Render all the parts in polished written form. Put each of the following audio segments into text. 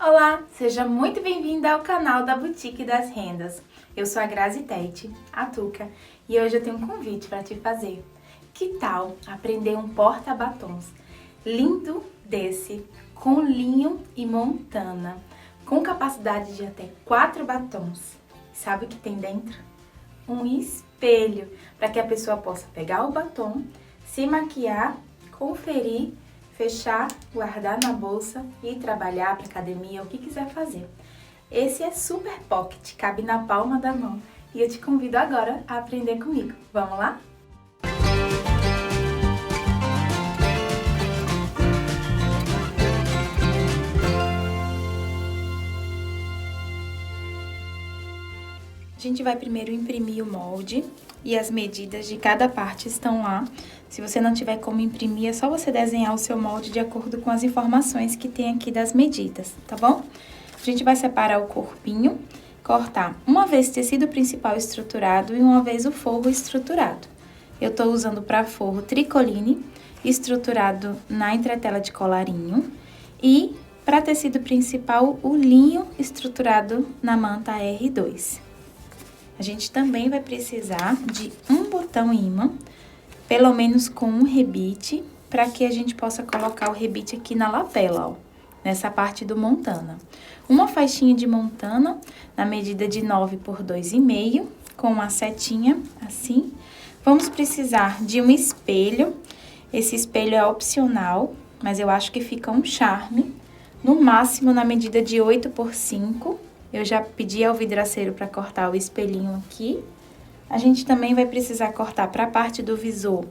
Olá, seja muito bem-vinda ao canal da Boutique das Rendas. Eu sou a Grazi Tete, a Tuca, e hoje eu tenho um convite para te fazer. Que tal aprender um porta-batons lindo desse, com linho e montana, com capacidade de até 4 batons? Sabe o que tem dentro? Um espelho, para que a pessoa possa pegar o batom, se maquiar, conferir, fechar, guardar na bolsa e trabalhar para academia, o que quiser fazer. Esse é super pocket, cabe na palma da mão e eu te convido agora a aprender comigo. Vamos lá? A gente vai primeiro imprimir o molde e as medidas de cada parte estão lá. Se você não tiver como imprimir, é só você desenhar o seu molde de acordo com as informações que tem aqui das medidas, tá bom? A gente vai separar o corpinho, cortar uma vez o tecido principal estruturado e uma vez o forro estruturado. Eu tô usando para forro tricoline, estruturado na entretela de colarinho, e para tecido principal o linho estruturado na manta R2. A gente também vai precisar de um botão imã, pelo menos com um rebite, para que a gente possa colocar o rebite aqui na lapela, ó, nessa parte do montana. Uma faixinha de montana, na medida de 9 por 2,5, com uma setinha, assim. Vamos precisar de um espelho. Esse espelho é opcional, mas eu acho que fica um charme. No máximo, na medida de 8 por 5. Eu já pedi ao vidraceiro para cortar o espelhinho aqui. A gente também vai precisar cortar para a parte do visor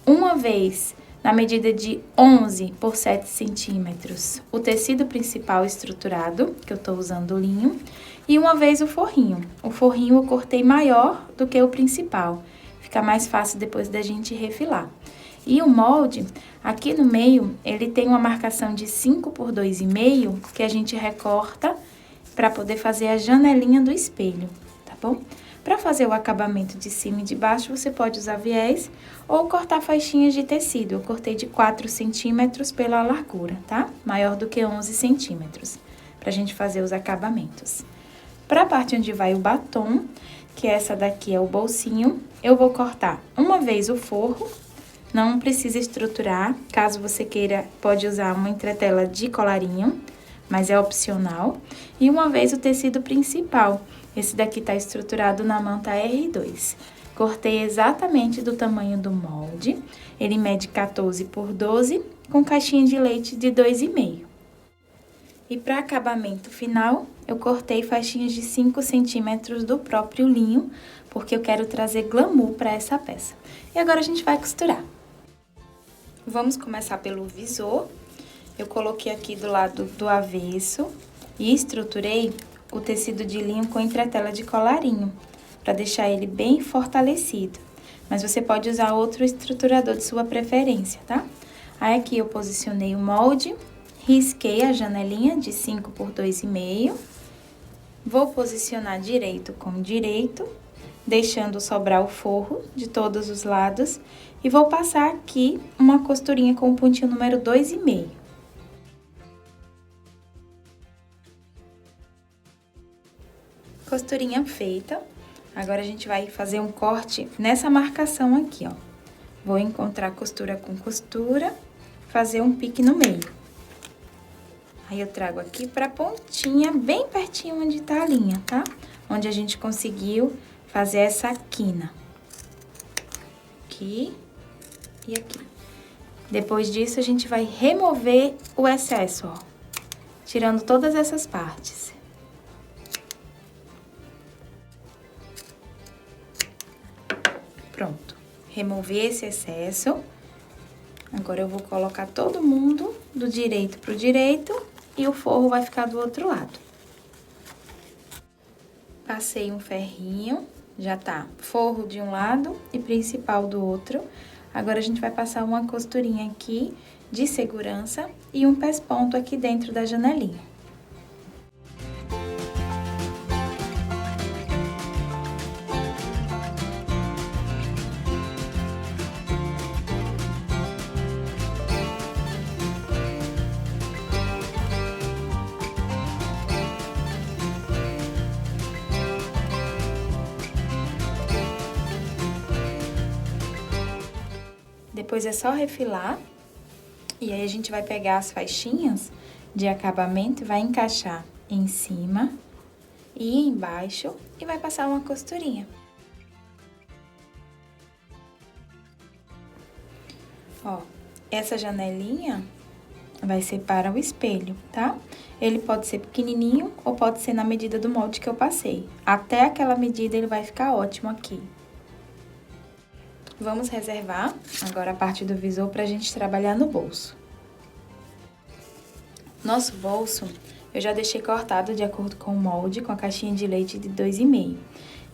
uma vez na medida de 11 por 7 centímetros o tecido principal estruturado, que eu tô usando o linho, e uma vez o forrinho. O forrinho eu cortei maior do que o principal, fica mais fácil depois da gente refilar. E o molde, aqui no meio, ele tem uma marcação de 5 por 2,5 que a gente recorta para poder fazer a janelinha do espelho, tá bom? Para fazer o acabamento de cima e de baixo, você pode usar viés ou cortar faixinhas de tecido. Eu cortei de 4 centímetros pela largura, tá? Maior do que 11 centímetros, pra gente fazer os acabamentos. Para a parte onde vai o batom, que essa daqui é o bolsinho, eu vou cortar uma vez o forro, não precisa estruturar. Caso você queira, pode usar uma entretela de colarinho, mas é opcional. E uma vez o tecido principal. Esse daqui tá estruturado na manta R2. Cortei exatamente do tamanho do molde. Ele mede 14 por 12, com caixinha de leite de 2,5. E para acabamento final, eu cortei faixinhas de 5 centímetros do próprio linho, porque eu quero trazer glamour para essa peça. E agora a gente vai costurar. Vamos começar pelo visor. Eu coloquei aqui do lado do avesso e estruturei o tecido de linho com entretela de colarinho, para deixar ele bem fortalecido. Mas você pode usar outro estruturador de sua preferência, tá? Aí aqui eu posicionei o molde, risquei a janelinha de 5 por 2,5. Vou posicionar direito com direito, deixando sobrar o forro de todos os lados. E vou passar aqui uma costurinha com o pontinho número 2,5. Costurinha feita. Agora a gente vai fazer um corte nessa marcação aqui, ó. Vou encontrar costura com costura, fazer um pique no meio. Aí eu trago aqui pra pontinha, bem pertinho onde tá a linha, tá? Onde a gente conseguiu fazer essa quina. Aqui e aqui. Depois disso, a gente vai remover o excesso, ó. Tirando todas essas partes. Pronto, removi esse excesso. Agora eu vou colocar todo mundo do direito pro direito e o forro vai ficar do outro lado. Passei um ferrinho, já tá forro de um lado e principal do outro. Agora a gente vai passar uma costurinha aqui de segurança e um pesponto aqui dentro da janelinha. Depois é só refilar. E aí, a gente vai pegar as faixinhas de acabamento e vai encaixar em cima e embaixo e vai passar uma costurinha. Ó, essa janelinha vai ser para o espelho, tá? Ele pode ser pequenininho ou pode ser na medida do molde que eu passei. Até aquela medida ele vai ficar ótimo aqui. Vamos reservar agora a parte do visor pra gente trabalhar no bolso. Nosso bolso, eu já deixei cortado de acordo com o molde, com a caixinha de leite de 2,5.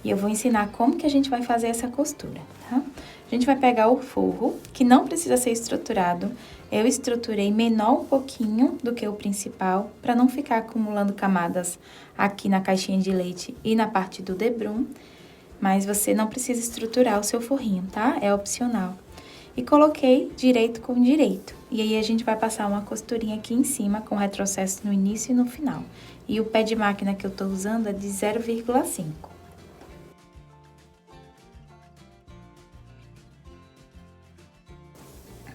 E eu vou ensinar como que a gente vai fazer essa costura, tá? A gente vai pegar o forro, que não precisa ser estruturado. Eu estruturei menor um pouquinho do que o principal, para não ficar acumulando camadas aqui na caixinha de leite e na parte do debrum. Mas você não precisa estruturar o seu forrinho, tá? É opcional. E coloquei direito com direito. E aí, a gente vai passar uma costurinha aqui em cima, com retrocesso no início e no final. E o pé de máquina que eu tô usando é de 0,5.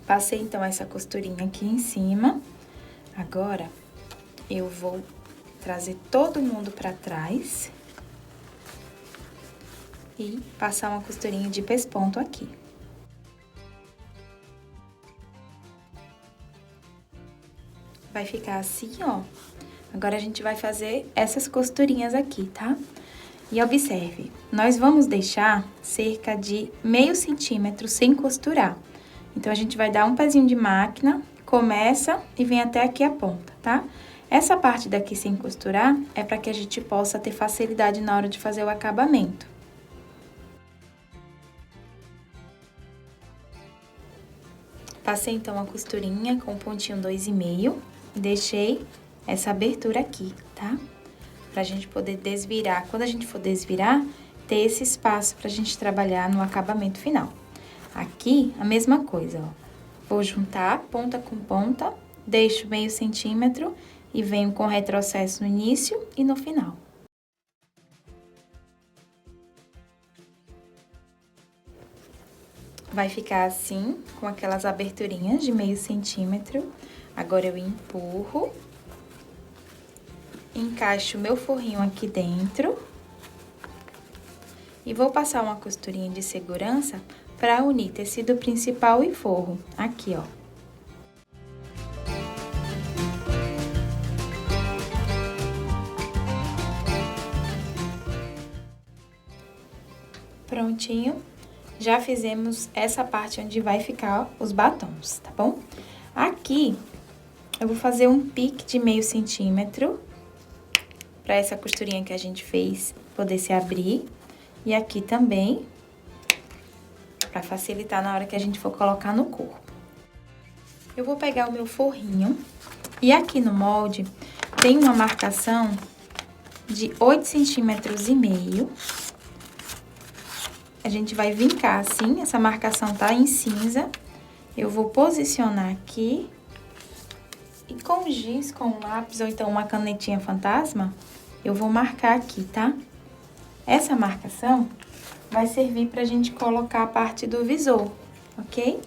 Passei, então, essa costurinha aqui em cima. Agora, eu vou trazer todo mundo pra trás. E passar uma costurinha de pesponto aqui. Vai ficar assim, ó. Agora, a gente vai fazer essas costurinhas aqui, tá? E observe, nós vamos deixar cerca de meio centímetro sem costurar. Então, a gente vai dar um pezinho de máquina, começa e vem até aqui a ponta, tá? Essa parte daqui sem costurar é para que a gente possa ter facilidade na hora de fazer o acabamento. Passei, então, a costurinha com pontinho 2,5 e deixei essa abertura aqui, tá? Pra gente poder desvirar. Quando a gente for desvirar, ter esse espaço pra gente trabalhar no acabamento final. Aqui, a mesma coisa, ó. Vou juntar ponta com ponta, deixo meio centímetro e venho com retrocesso no início e no final. Vai ficar assim, com aquelas aberturinhas de meio centímetro. Agora, eu empurro, encaixo o meu forrinho aqui dentro e vou passar uma costurinha de segurança para unir tecido principal e forro. Aqui, ó. Prontinho. Já fizemos essa parte onde vai ficar os batons, tá bom? Aqui, eu vou fazer um pique de meio centímetro para essa costurinha que a gente fez poder se abrir. E aqui também, para facilitar na hora que a gente for colocar no corpo. Eu vou pegar o meu forrinho e aqui no molde tem uma marcação de 8,5 centímetros. A gente vai vincar assim, essa marcação tá em cinza. Eu vou posicionar aqui e com giz, com um lápis ou então uma canetinha fantasma, eu vou marcar aqui, tá? Essa marcação vai servir pra gente colocar a parte do visor, ok?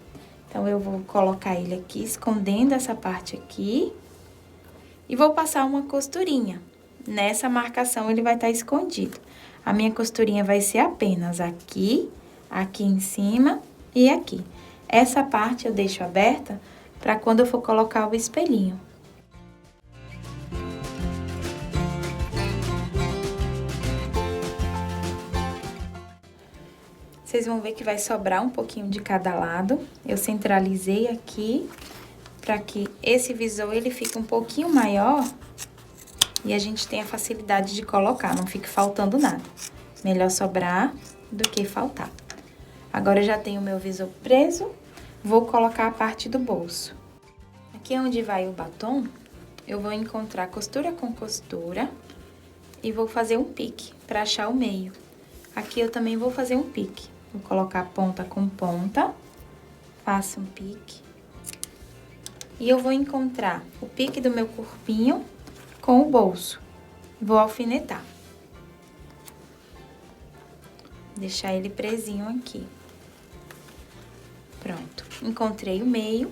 Então, eu vou colocar ele aqui, escondendo essa parte aqui. E vou passar uma costurinha. Nessa marcação, ele vai estar escondido. A minha costurinha vai ser apenas aqui, aqui em cima e aqui. Essa parte eu deixo aberta para quando eu for colocar o espelhinho. Vocês vão ver que vai sobrar um pouquinho de cada lado. Eu centralizei aqui para que esse visor ele fique um pouquinho maior e a gente tenha facilidade de colocar, não fique faltando nada. Melhor sobrar do que faltar. Agora, eu já tenho o meu visor preso, vou colocar a parte do bolso. Aqui onde vai o batom, eu vou encontrar costura com costura e vou fazer um pique para achar o meio. Aqui eu também vou fazer um pique. Vou colocar ponta com ponta, faço um pique. E eu vou encontrar o pique do meu corpinho com o bolso. Vou alfinetar. Deixar ele presinho aqui. Pronto. encontrei o meio,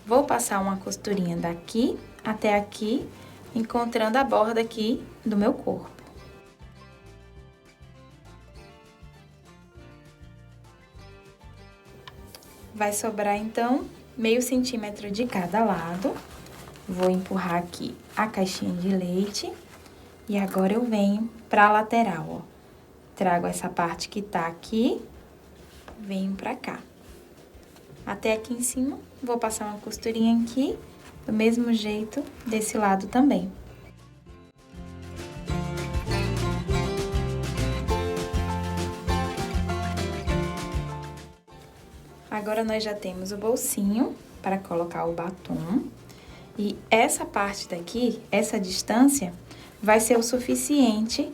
vou passar uma costurinha daqui até aqui, encontrando a borda aqui do meu corpo. Vai sobrar, então, meio centímetro de cada lado. Vou empurrar aqui a caixinha de leite. E agora eu venho pra lateral, ó. Trago essa parte que tá aqui, venho pra cá. Até aqui em cima, vou passar uma costurinha aqui, do mesmo jeito desse lado também. Agora, nós já temos o bolsinho para colocar o batom. E essa parte daqui, essa distância, vai ser o suficiente,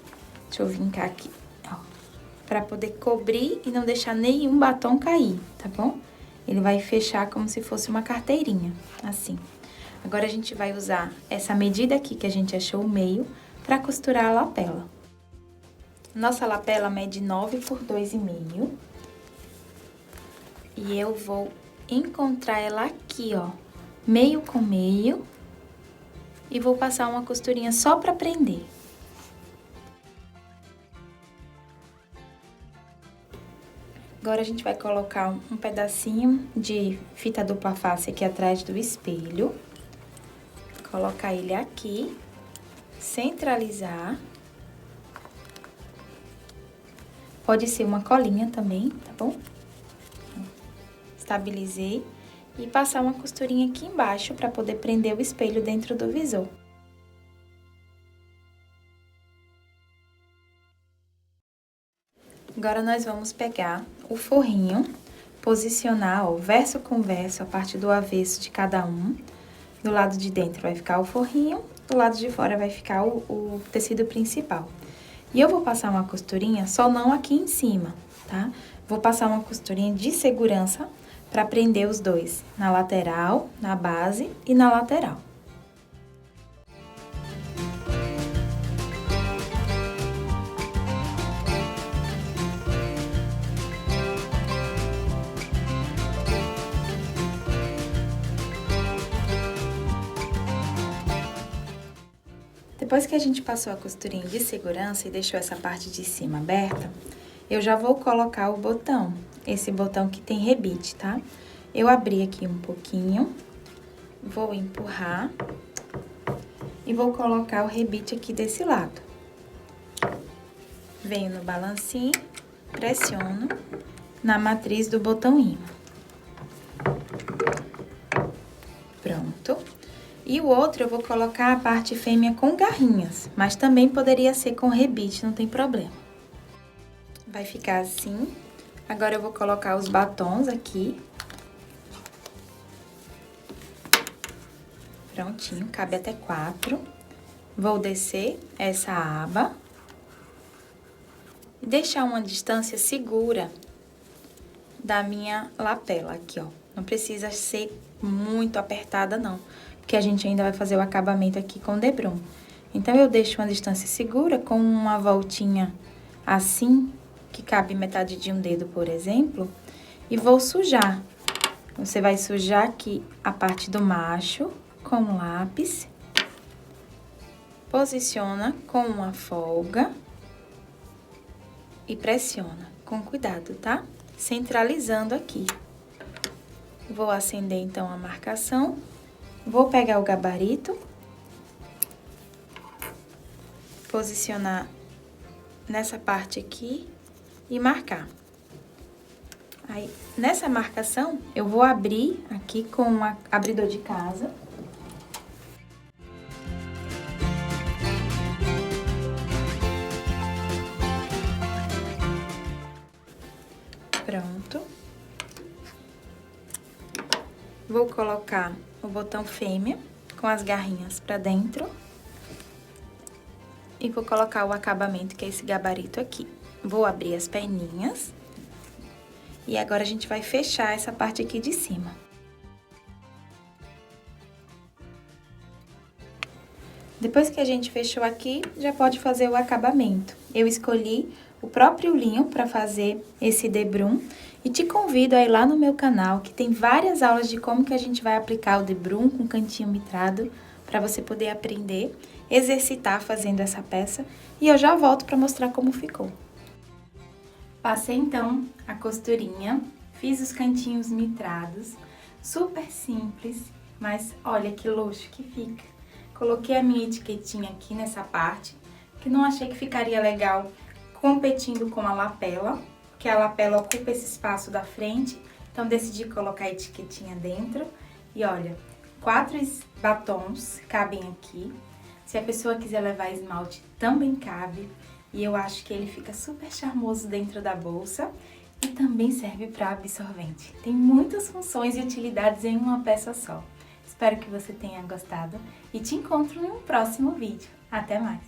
deixa eu vincar aqui, ó, pra poder cobrir e não deixar nenhum batom cair, tá bom? Ele vai fechar como se fosse uma carteirinha, assim. Agora, a gente vai usar essa medida aqui que a gente achou o meio pra costurar a lapela. Nossa lapela mede 9 por 2,5. E eu vou encontrar ela aqui, ó, meio com meio. E vou passar uma costurinha só pra prender. Agora, a gente vai colocar um pedacinho de fita dupla face aqui atrás do espelho. Colocar ele aqui, centralizar. Pode ser uma colinha também, tá bom? Estabilizei. E passar uma costurinha aqui embaixo para poder prender o espelho dentro do visor. Agora, nós vamos pegar o forrinho, posicionar, ó, verso com verso, a parte do avesso de cada um. Do lado de dentro vai ficar o forrinho, do lado de fora vai ficar o tecido principal. E eu vou passar uma costurinha, só não aqui em cima, tá? Vou passar uma costurinha de segurança para prender os dois, na lateral, na base e na lateral. Depois que a gente passou a costurinha de segurança e deixou essa parte de cima aberta, eu já vou colocar o botão, esse botão que tem rebite, tá? Eu abri aqui um pouquinho, vou empurrar e vou colocar o rebite aqui desse lado. Venho no balancinho, pressiono na matriz do botão imã. Pronto. E o outro eu vou colocar a parte fêmea com garrinhas, mas também poderia ser com rebite, não tem problema. Vai ficar assim. Agora, eu vou colocar os batons aqui. Prontinho, cabe até 4. Vou descer essa aba. E deixar uma distância segura da minha lapela aqui, ó. Não precisa ser muito apertada, não, porque a gente ainda vai fazer o acabamento aqui com debrum. Então, eu deixo uma distância segura com uma voltinha assim, que cabe metade de um dedo, por exemplo, e vou sujar. Você vai sujar aqui a parte do macho com o lápis, posiciona com uma folga e pressiona com cuidado, tá? Centralizando aqui. Vou acender, então, a marcação, vou pegar o gabarito, posicionar nessa parte aqui e marcar. Aí, nessa marcação, eu vou abrir aqui com um abridor de casa. Pronto. Vou colocar o botão fêmea com as garrinhas pra dentro. E vou colocar o acabamento, que é esse gabarito aqui. Vou abrir as perninhas. E agora, a gente vai fechar essa parte aqui de cima. Depois que a gente fechou aqui, já pode fazer o acabamento. Eu escolhi o próprio linho para fazer esse debrum. E te convido a ir lá no meu canal, que tem várias aulas de como que a gente vai aplicar o debrum com cantinho mitrado, para você poder aprender, exercitar fazendo essa peça. E eu já volto para mostrar como ficou. Passei então a costurinha, fiz os cantinhos mitrados, super simples, mas olha que luxo que fica. Coloquei a minha etiquetinha aqui nessa parte, que não achei que ficaria legal competindo com a lapela, porque a lapela ocupa esse espaço da frente, então decidi colocar a etiquetinha dentro. E olha, 4 batons cabem aqui. Se a pessoa quiser levar esmalte, também cabe. E eu acho que ele fica super charmoso dentro da bolsa e também serve para absorvente. Tem muitas funções e utilidades em uma peça só. Espero que você tenha gostado e te encontro em um próximo vídeo. Até mais!